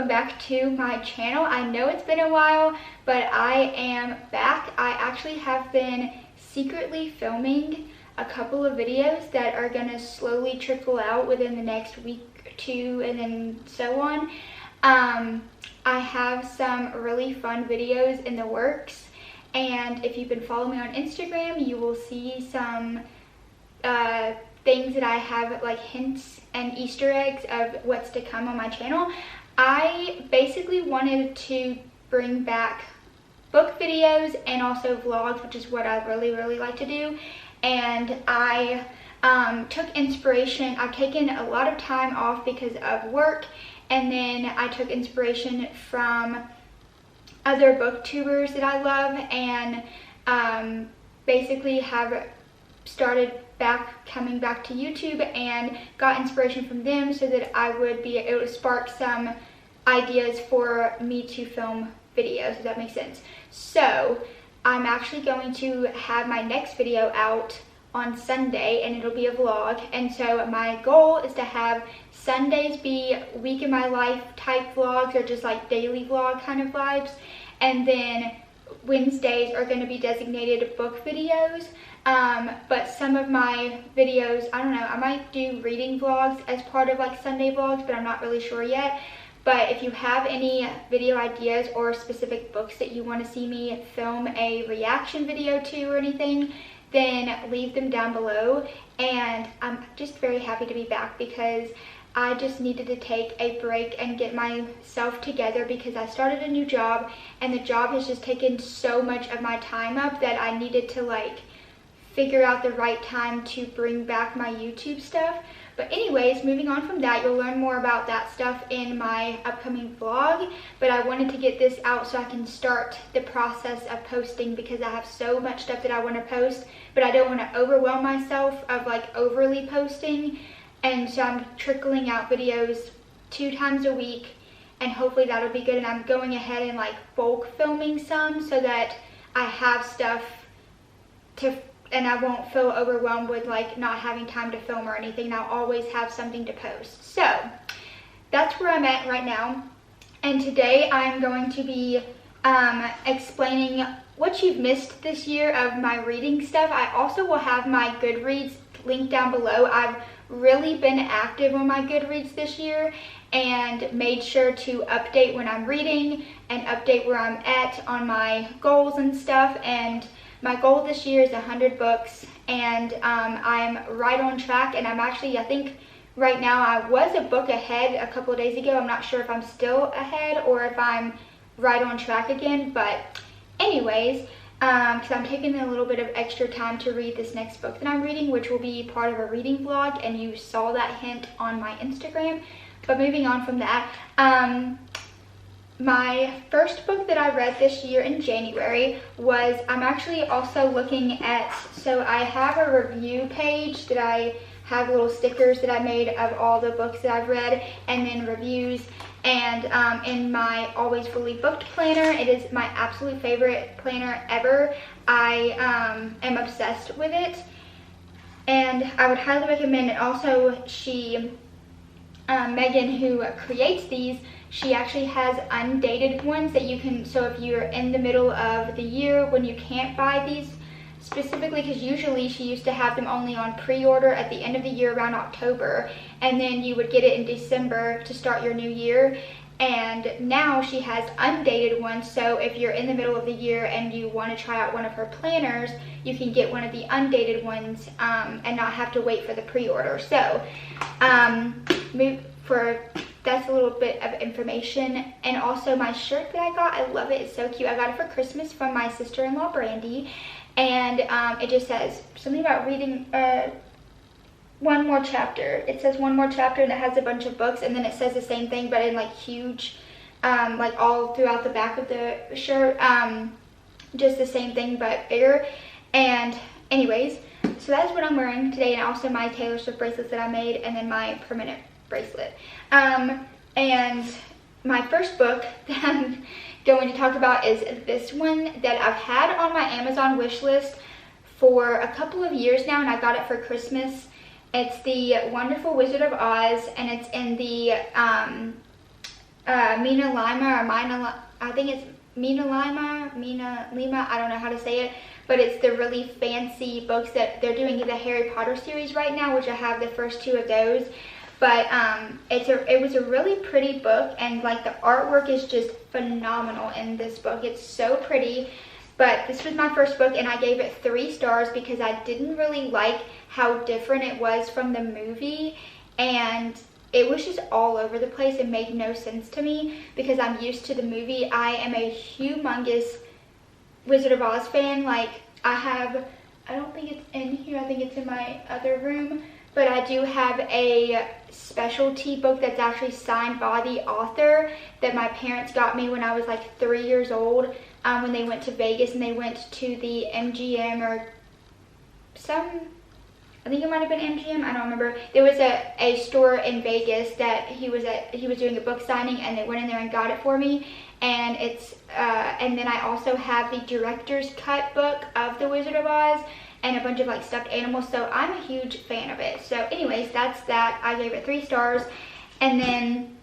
welcome back to my channel. I know it's been a while, but I am back. I actually have been secretly filming a couple of videos that are gonna slowly trickle out within the next week or two and then so on. I have some really fun videos in the works, and if you've been following me on Instagram, you will see some things that I have, like hints and Easter eggs of what's to come on my channel. I basically wanted to bring back book videos and also vlogs, which is what I really like to do. And I took inspiration. I've taken a lot of time off because of work, and then I took inspiration from other booktubers that I love, and basically have started coming back to YouTube and got inspiration from them so that I would be able to spark some ideas for me to film videos, if that makes sense. So I'm actually going to have my next video out on Sunday, and it'll be a vlog. And so my goal is to have Sundays be week in my life type vlogs, or just like daily vlog kind of vibes, and then Wednesdays are going to be designated book videos. But some of my videos, I don't know, I might do reading vlogs as part of like Sunday vlogs, but I'm not really sure yet. But if you have any video ideas or specific books that you want to see me film a reaction video to or anything, then leave them down below. And I'm just very happy to be back because I just needed to take a break and get myself together, because I started a new job and the job has just taken so much of my time up that I needed to like figure out the right time to bring back my YouTube stuff. But anyways, moving on from that, you'll learn more about that stuff in my upcoming vlog. But I wanted to get this out so I can start the process of posting, because I have so much stuff that I want to post, but I don't want to overwhelm myself of like overly posting. And so I'm trickling out videos 2 times a week, and hopefully that'll be good. And I'm going ahead and like bulk filming some so that I have stuff to, and I won't feel overwhelmed with like not having time to film or anything. I'll always have something to post. So that's where I'm at right now. And today I'm going to be explaining what you've missed this year of my reading stuff. I also will have my Goodreads linked down below. I've really been active on my Goodreads this year and made sure to update when I'm reading and update where I'm at on my goals and stuff. And my goal this year is 100 books, and I'm right on track. And I'm actually, I think right now I was a book ahead a couple of days ago. I'm not sure if I'm still ahead or if I'm right on track again, but anyways, because I'm taking a little bit of extra time to read this next book that I'm reading, which will be part of a reading vlog, and you saw that hint on my Instagram. But moving on from that, my first book that I read this year in January was, I'm actually also looking at, so I have a review page that I have little stickers that I made of all the books that I've read, and then reviews. And in my Always Fully Booked planner, it is my absolute favorite planner ever. I am obsessed with it, and I would highly recommend it. Also, Megan, who creates these, she actually has undated ones that you can, so if you're in the middle of the year when you can't buy these specifically, because usually she used to have them only on pre-order at the end of the year around October, and then you would get it in December to start your new year. And now she has undated ones, so if you're in the middle of the year and you want to try out one of her planners, you can get one of the undated ones and not have to wait for the pre-order. So that's a little bit of information. And also my shirt that I got, I love it, it's so cute. I got it for Christmas from my sister-in-law Brandy, and it just says something about reading one more chapter. It says one more chapter, and it has a bunch of books, and then it says the same thing but in like huge, like all throughout the back of the shirt, just the same thing but bigger. And anyways, so that's what I'm wearing today, and also my Taylor Swift bracelets that I made, and then my permanent bracelet. And my first book that I'm going to talk about is this one that I've had on my Amazon wish list for a couple of years now, and I got it for Christmas. It's The Wonderful Wizard of Oz, and it's in the Mina Lima, or I think it's Mina Lima, I don't know how to say it, but it's the really fancy books that they're doing the Harry Potter series right now, which I have the first 2 of those. But it was a really pretty book, and like the artwork is just phenomenal in this book. It's so pretty. But this was my first book, and I gave it 3 stars because I didn't really like how different it was from the movie, and it was just all over the place and made no sense to me because I'm used to the movie. I am a humongous Wizard of Oz fan. Like, I don't think it's in here, I think it's in my other room, but I do have a specialty book that's actually signed by the author that my parents got me when I was like 3 years old, when they went to Vegas, and they went to the MGM or I think it might have been MGM, I don't remember. There was a store in Vegas that he was doing a book signing, and they went in there and got it for me. And and then I also have the director's cut book of The Wizard of Oz and a bunch of like stuffed animals, so I'm a huge fan of it. So anyways, that's that. I gave it 3 stars. And then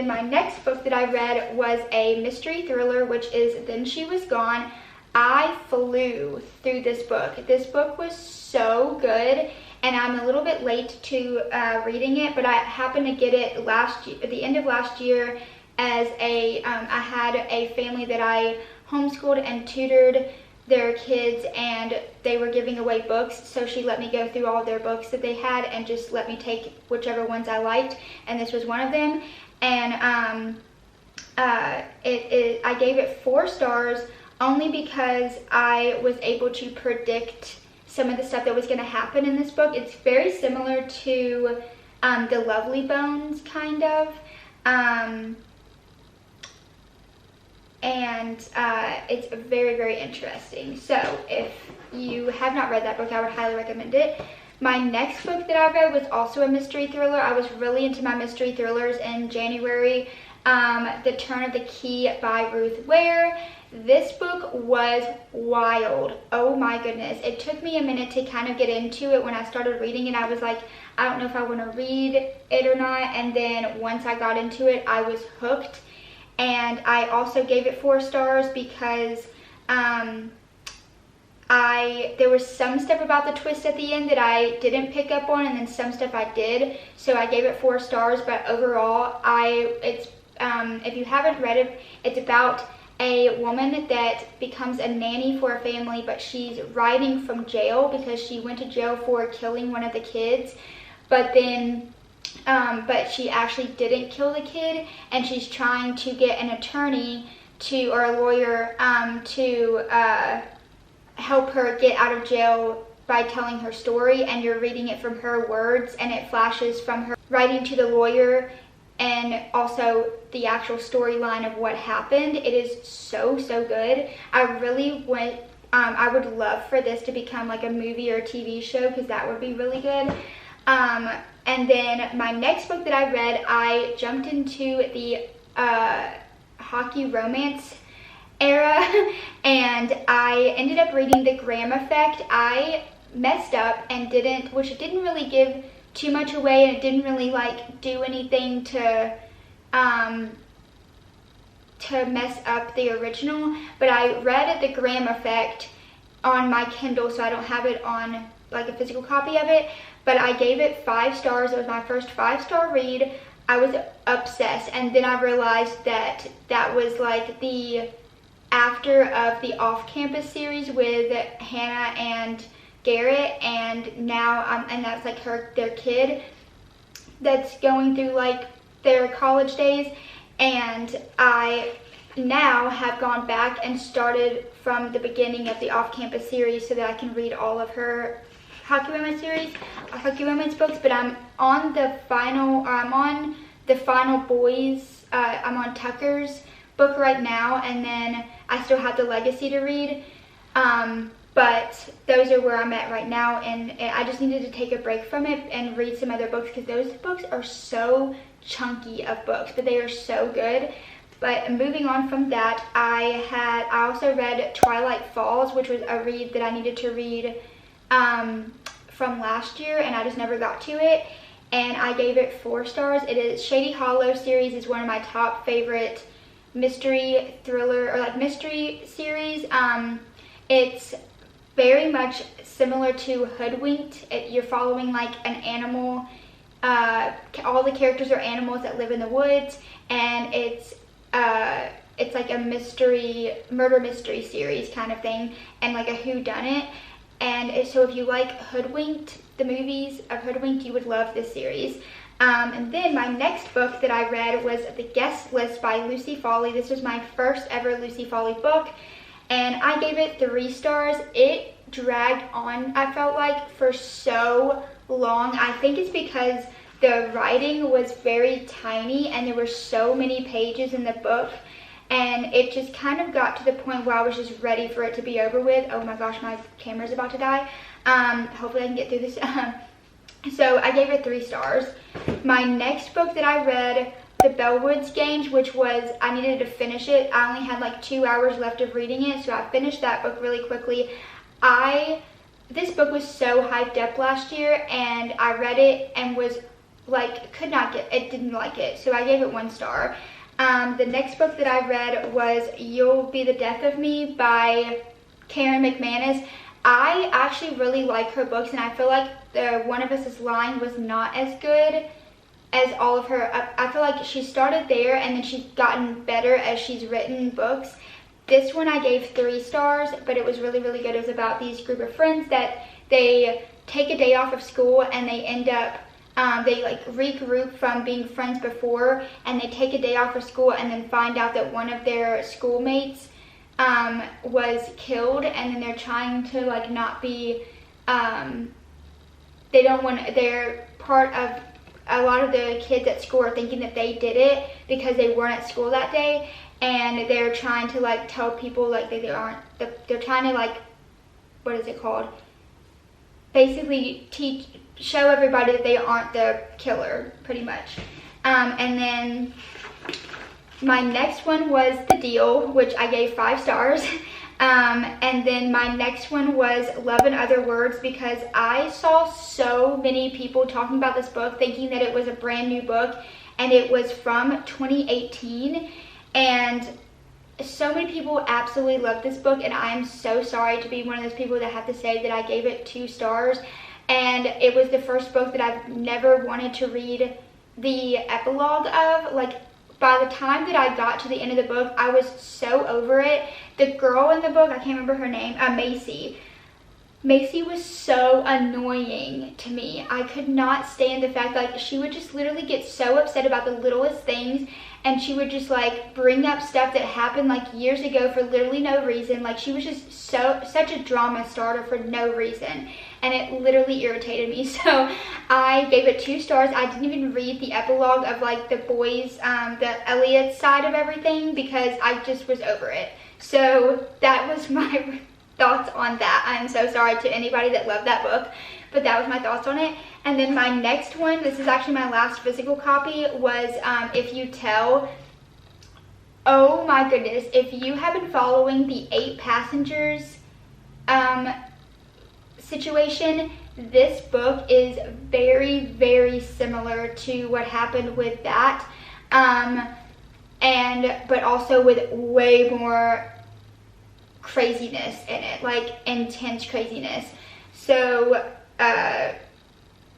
my next book that I read was a mystery thriller, which is Then She Was Gone. I flew through this book. This book was so good, and I'm a little bit late to reading it, but I happened to get it at the end of last year as I had a family that I homeschooled and tutored their kids, and they were giving away books, so she let me go through all their books that they had and just let me take whichever ones I liked, and this was one of them. And I gave it 4 stars only because I was able to predict some of the stuff that was going to happen in this book. It's very similar to The Lovely Bones, kind of. It's very, very interesting. So if you have not read that book, I would highly recommend it. My next book that I read was also a mystery thriller. I was really into my mystery thrillers in January. The Turn of the Key by Ruth Ware. This book was wild. Oh my goodness. It took me a minute to kind of get into it. When I started reading it, I was like, I don't know if I want to read it or not. And then once I got into it, I was hooked. And I also gave it 4 stars because there was some stuff about the twist at the end that I didn't pick up on, and then some stuff I did. So I gave it 4 stars, but overall, if you haven't read it, it's about a woman that becomes a nanny for a family, but she's riding from jail because she went to jail for killing one of the kids. But then, but she actually didn't kill the kid, and she's trying to get an attorney or a lawyer to help her get out of jail by telling her story. And you're reading it from her words, and it flashes from her writing to the lawyer and also the actual storyline of what happened. It is so, so good. I would love for this to become like a movie or a TV show, because that would be really good. And then my next book that I read, I jumped into the hockey romance era, and I ended up reading The Graham Effect. I messed up and which didn't really give too much away, and it didn't really like do anything to mess up the original, but I read The Graham Effect on my Kindle, so I don't have it on like a physical copy of it, but I gave it 5 stars. It was my first 5-star read. I was obsessed, and then I realized that was like the after of the Off-Campus series with Hannah and Garrett, and now and that's like their kid that's going through like their college days. And I now have gone back and started from the beginning of the Off-Campus series so that I can read all of her hockey romance books. But I'm on the final boys. I'm on Tucker's book right now, and then I still have the Legacy to read. But those are where I'm at right now, and I just needed to take a break from it and read some other books, because those books are so chunky of books, but they are so good. But moving on from that, I also read Twilight Falls, which was a read that I needed to read from last year, and I just never got to it. and I gave it 4 stars. It is Shady Hollow series is one of my top favorite mystery thriller or like mystery series. It's very much similar to Hoodwinked. You're following like an animal. All the characters are animals that live in the woods, and it's like a murder mystery series kind of thing, and like a whodunit. And so if you like Hoodwinked, the movies of Hoodwinked, you would love this series. And then my next book that I read was The Guest List by Lucy Foley. This was my first ever Lucy Foley book, and I gave it 3 stars. It dragged on, I felt like, for so long. I think it's because the writing was very tiny and there were so many pages in the book, and it just kind of got to the point where I was just ready for it to be over with. Oh my gosh, my camera's about to die. Hopefully I can get through this. So I gave it 3 stars. My next book that I read, The Bellwoods Games, which was, I needed to finish it. I only had like 2 hours left of reading it, so I finished that book really quickly. This book was so hyped up last year, and I read it and was like, didn't like it, so I gave it 1 star. The next book that I read was You'll Be the Death of Me by Karen McManus. I actually really like her books, and I feel like the One of Us is Lying was not as good as all of her. I feel like she started there and then she's gotten better as she's written books. This one I gave 3 stars, but it was really, really good. It was about these group of friends that they take a day off of school and they end up, they like regroup from being friends before, and they take a day off of school and then find out that one of their schoolmates was killed, and then they're trying to like not be, they're part of, a lot of the kids at school are thinking that they did it because they weren't at school that day, and they're trying to like tell people like they aren't, they're trying to like, what is it called? Basically show everybody that they aren't the killer, pretty much. And then my next one was The Deal, which I gave 5 stars. And then my next one was Love in Other Words, because I saw so many people talking about this book thinking that it was a brand new book, and it was from 2018. And so many people absolutely love this book, and I am so sorry to be one of those people that have to say that I gave it 2 stars. And it was the first book that I've never wanted to read the epilogue of. Like, by the time that I got to the end of the book, I was so over it. The girl in the book, I can't remember her name, Macy. Macy was so annoying to me. I could not stand the fact that like, she would just literally get so upset about the littlest things, and she would just like bring up stuff that happened like years ago for literally no reason. Like, she was just such a drama starter for no reason, and it literally irritated me. So I gave it 2 stars. I didn't even read the epilogue of like the boys, the Elliot side of everything, because I just was over it. So that was my thoughts on that. I'm so sorry to anybody that loved that book, but that was my thoughts on it. And then my next one, this is actually my last physical copy, was If You Tell. Oh my goodness, if you have been following the 8 Passengers situation, this book is very, very similar to what happened with that, but also with way more craziness in it, like intense craziness. So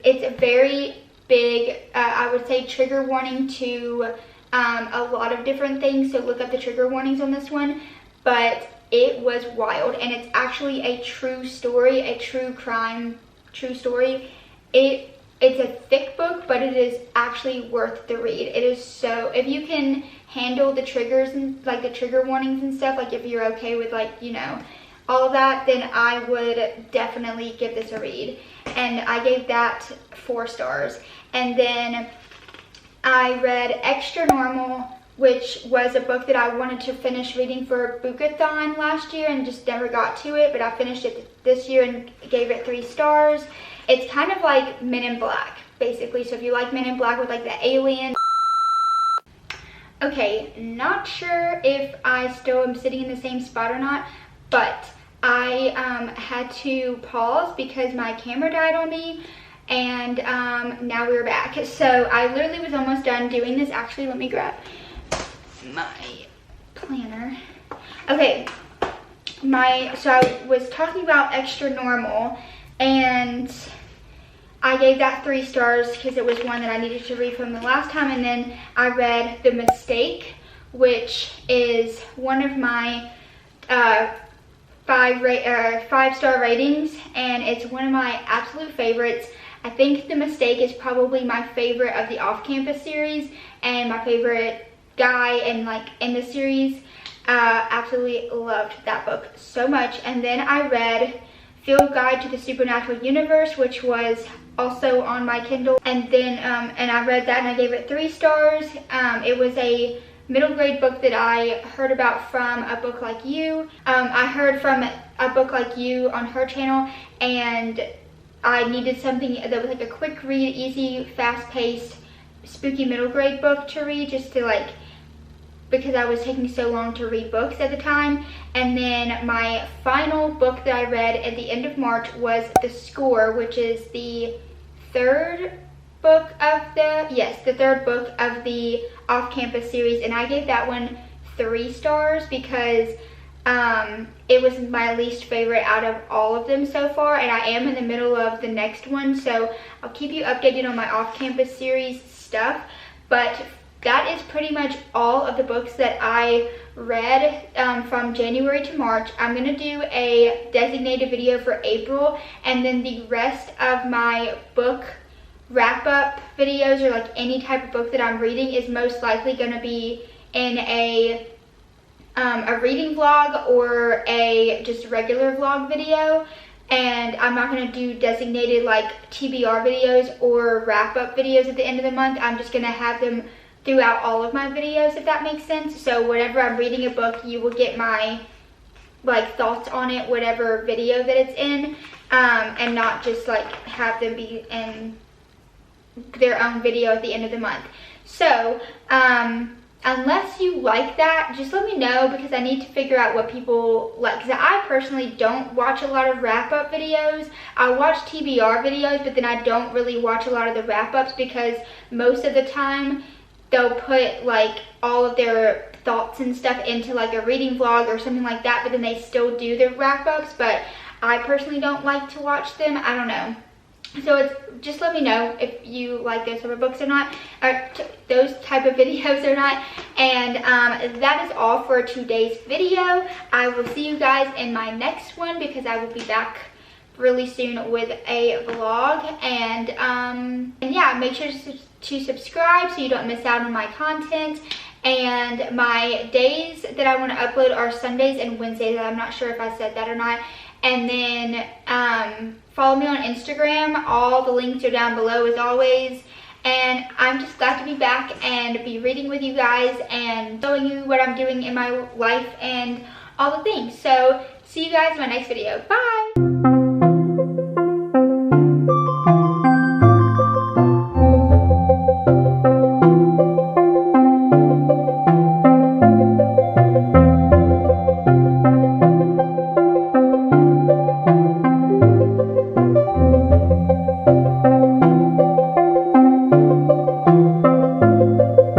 it's a very big, I would say, trigger warning to a lot of different things, so look up the trigger warnings on this one. But it was wild, and it's actually a true story, a true crime, true story. It's a thick book, but it is actually worth the read. It is so, if you can handle the triggers and like the trigger warnings and stuff, like if you're okay with like, you know, all of that, then I would definitely give this a read. And I gave that 4 stars. And then I read Extra Normal, which was a book that I wanted to finish reading for Bookathon last year and just never got to it, but I finished it this year and gave it 3 stars. It's kind of like Men in Black, basically. So if you like Men in Black with like the alien. Okay, not sure if I still am sitting in the same spot or not, but I had to pause because my camera died on me, and now we're back. So I literally was almost done doing this. Actually, let me grab my planner. Okay, so I was talking about Extra Normal, and I gave that 3 stars because it was one that I needed to read from the last time. And then I read The Mistake, which is one of my 5-star ratings, and it's one of my absolute favorites. I think The Mistake is probably my favorite of the Off-Campus series, and my favorite guy and like in the series. Absolutely loved that book so much. And then I read Field Guide to the Supernatural Universe, which was also on my Kindle, and then and I read that and I gave it 3 stars. It was a middle grade book that I heard about from A Book Like You. I heard from A Book Like You on her channel, and I needed something that was like a quick read, easy, fast-paced, spooky middle grade book to read, just to like, because I was taking so long to read books at the time. And then my final book that I read at the end of March was The Score, which is the third book of the Off-Campus series, and I gave that one 3 stars because it was my least favorite out of all of them so far, and I am in the middle of the next one, so I'll keep you updated on my Off-Campus series stuff. But that is pretty much all of the books that I read from January to March. I'm going to do a designated video for April, and then the rest of my book wrap-up videos, or like any type of book that I'm reading, is most likely going to be in a reading vlog or a just regular vlog video. And I'm not going to do designated like TBR videos or wrap-up videos at the end of the month. I'm just going to have them throughout all of my videos, if that makes sense. So whenever I'm reading a book, you will get my like thoughts on it, whatever video that it's in, and not just like have them be in their own video at the end of the month. So unless you like that, just let me know, because I need to figure out what people like, because I personally don't watch a lot of wrap-up videos. I watch TBR videos, but then I don't really watch a lot of the wrap-ups, because most of the time they'll put like all of their thoughts and stuff into like a reading vlog or something like that, but then they still do their wrap-ups. But I personally don't like to watch them. I don't know. So it's, just let me know if you like those type of books or not, or those type of videos or not. And that is all for today's video. I will see you guys in my next one, because I will be back really soon with a vlog. And yeah, make sure to subscribe so you don't miss out on my content. And my days that I want to upload are Sundays and Wednesdays. I'm not sure if I said that or not. And then follow me on Instagram. All the links are down below as always. And I'm just glad to be back and be reading with you guys and showing you what I'm doing in my life and all the things. So see you guys in my next video. Bye!